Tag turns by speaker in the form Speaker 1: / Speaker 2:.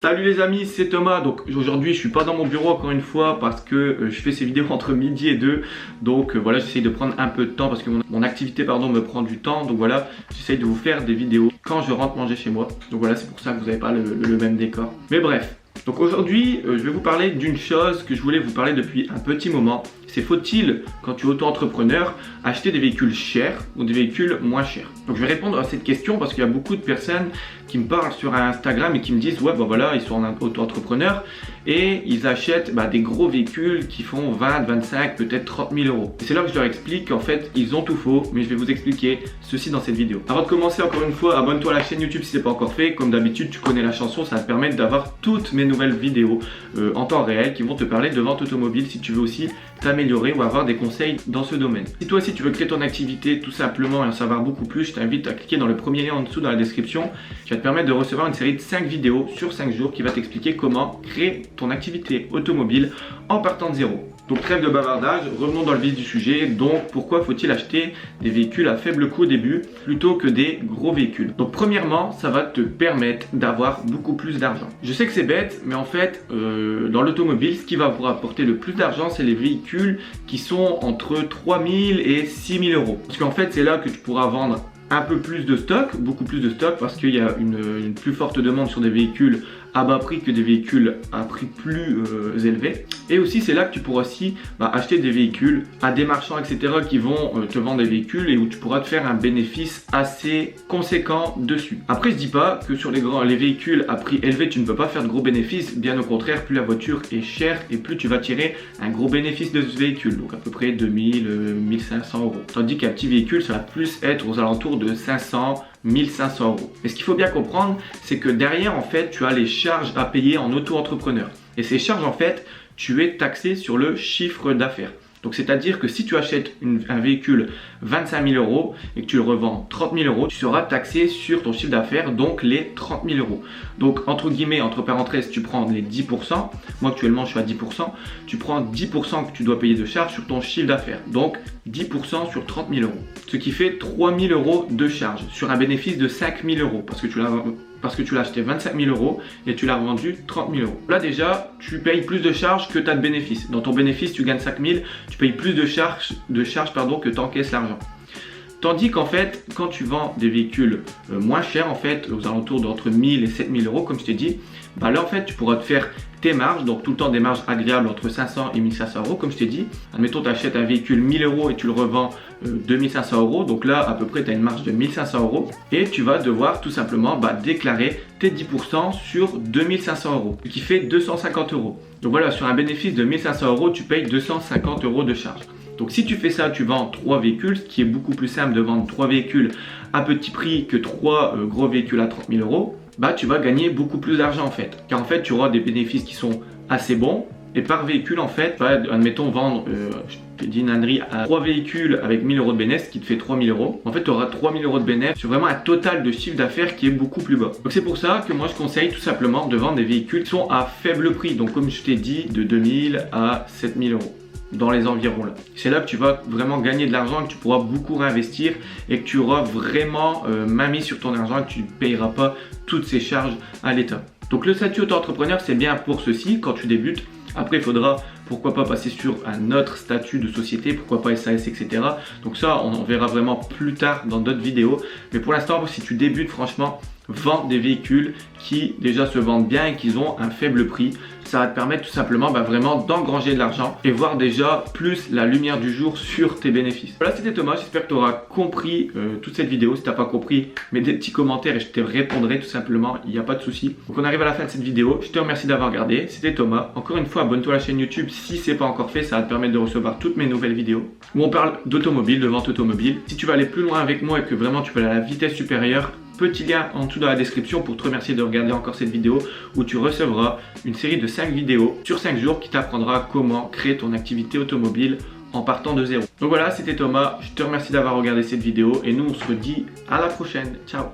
Speaker 1: Salut les amis, c'est Thomas. Donc aujourd'hui je suis pas dans mon bureau encore une fois parce que je fais ces vidéos entre midi et 2. Donc voilà, j'essaye de prendre un peu de temps parce que mon activité me prend du temps. Donc voilà, j'essaye de vous faire des vidéos quand je rentre manger chez moi. Donc voilà, c'est pour ça que vous n'avez pas le même décor. Mais bref, donc aujourd'hui je vais vous parler d'une chose que je voulais vous parler depuis un petit moment. C'est faut-il, quand tu es auto-entrepreneur, acheter des véhicules chers ou des véhicules moins chers? Donc je vais répondre à cette question parce qu'il y a beaucoup de personnes qui me parlent sur Instagram et qui me disent ouais bah voilà, ils sont auto-entrepreneurs et ils achètent des gros véhicules qui font 20, 25, peut-être 30 000 euros. Et c'est là que je leur explique qu'en fait ils ont tout faux, mais je vais vous expliquer ceci dans cette vidéo. Avant de commencer, encore une fois, abonne-toi à la chaîne YouTube si ce n'est pas encore fait. Comme d'habitude, tu connais la chanson, ça va te permettre d'avoir toutes mes nouvelles vidéos en temps réel qui vont te parler de vente automobile si tu veux aussi t'améliorer ou avoir des conseils dans ce domaine. Si toi aussi tu veux créer ton activité tout simplement et en savoir beaucoup plus, je t'invite à cliquer dans le premier lien en dessous dans la description qui va te permettre de recevoir une série de 5 vidéos sur 5 jours qui va t'expliquer comment créer ton activité automobile en partant de zéro. Donc trêve de bavardage, revenons dans le vif du sujet. Donc pourquoi faut-il acheter des véhicules à faible coût au début plutôt que des gros véhicules? Donc premièrement, ça va te permettre d'avoir beaucoup plus d'argent. Je sais que c'est bête, mais en fait dans l'automobile, ce qui va vous rapporter le plus d'argent, c'est les véhicules qui sont entre 3 000 et 6 000 euros. Parce qu'en fait c'est là que tu pourras vendre un peu plus de stock, beaucoup plus de stock, parce qu'il y a une plus forte demande sur des véhicules à bas prix que des véhicules à prix plus élevé. Et aussi c'est là que tu pourras aussi acheter des véhicules à des marchands etc. qui vont te vendre des véhicules et où tu pourras te faire un bénéfice assez conséquent dessus. Après je dis pas que sur les véhicules à prix élevé tu ne peux pas faire de gros bénéfices, bien au contraire, plus la voiture est chère et plus tu vas tirer un gros bénéfice de ce véhicule, donc à peu près 2000, 1500 euros. Tandis qu'un petit véhicule ça va plus être aux alentours de 500, 1500 euros. Mais ce qu'il faut bien comprendre, c'est que derrière en fait tu as les charges à payer en auto-entrepreneur. Et ces charges en fait, tu es taxé sur le chiffre d'affaires. Donc c'est-à-dire que si tu achètes un véhicule 25 000 euros et que tu le revends 30 000 euros, tu seras taxé sur ton chiffre d'affaires, donc les 30 000 euros. Donc entre guillemets, entre parenthèses, tu prends les 10%. Moi actuellement je suis à 10%. Tu prends 10% que tu dois payer de charge sur ton chiffre d'affaires. Donc 10% sur 30 000 euros. Ce qui fait 3 000 euros de charge sur un bénéfice de 5 000 euros parce que tu l'as acheté 25 000 euros et tu l'as revendu 30 000 euros. Là déjà, tu payes plus de charges que tu as de bénéfices. Dans ton bénéfice, tu gagnes 5 000, tu payes plus de charges que tu encaisses l'argent. Tandis qu'en fait, quand tu vends des véhicules moins chers, en fait, aux alentours d'entre 1000 et 7000 euros, comme je t'ai dit, là en fait, tu pourras te faire tes marges, donc tout le temps des marges agréables entre 500 et 1500 euros, comme je t'ai dit. Admettons, tu achètes un véhicule 1000 euros et tu le revends 2500 euros, donc là, à peu près, tu as une marge de 1500 euros et tu vas devoir tout simplement déclarer tes 10% sur 2500 euros, ce qui fait 250 euros. Donc voilà, sur un bénéfice de 1500 euros, tu payes 250 euros de charge. Donc si tu fais ça, tu vends 3 véhicules, ce qui est beaucoup plus simple de vendre 3 véhicules à petit prix que 3 gros véhicules à 30 000 euros, tu vas gagner beaucoup plus d'argent en fait. Car en fait, tu auras des bénéfices qui sont assez bons. Et par véhicule, en fait, admettons vendre, je te dis une ânerie, à 3 véhicules avec 1000 euros de bénéfice, qui te fait 3000 euros. En fait, tu auras 3000 euros de bénéfice sur vraiment un total de chiffre d'affaires qui est beaucoup plus bas. Donc c'est pour ça que moi je conseille tout simplement de vendre des véhicules qui sont à faible prix. Donc comme je t'ai dit, de 2000 à 7000 euros. Dans les environs là. C'est là que tu vas vraiment gagner de l'argent, que tu pourras beaucoup réinvestir et que tu auras vraiment main mise sur ton argent et que tu ne payeras pas toutes ces charges à l'État. Donc le statut auto-entrepreneur, c'est bien pour ceci quand tu débutes. Après, il faudra pourquoi pas passer sur un autre statut de société, pourquoi pas SAS, etc. Donc ça, on en verra vraiment plus tard dans d'autres vidéos. Mais pour l'instant, si tu débutes, franchement, vendre des véhicules qui déjà se vendent bien et qui ont un faible prix. Ça va te permettre tout simplement vraiment d'engranger de l'argent et voir déjà plus la lumière du jour sur tes bénéfices. Voilà, c'était Thomas, j'espère que tu auras compris toute cette vidéo. Si tu n'as pas compris, mets des petits commentaires et je te répondrai tout simplement, il n'y a pas de souci. Donc on arrive à la fin de cette vidéo, je te remercie d'avoir regardé, c'était Thomas. Encore une fois, abonne-toi à la chaîne YouTube si ce n'est pas encore fait, ça va te permettre de recevoir toutes mes nouvelles vidéos où on parle d'automobile, de vente automobile. Si tu veux aller plus loin avec moi et que vraiment tu veux aller à la vitesse supérieure, petit lien en dessous dans la description pour te remercier de regarder encore cette vidéo où tu recevras une série de 5 vidéos sur 5 jours qui t'apprendra comment créer ton activité automobile en partant de zéro. Donc voilà, c'était Thomas, je te remercie d'avoir regardé cette vidéo et nous on se dit à la prochaine, ciao.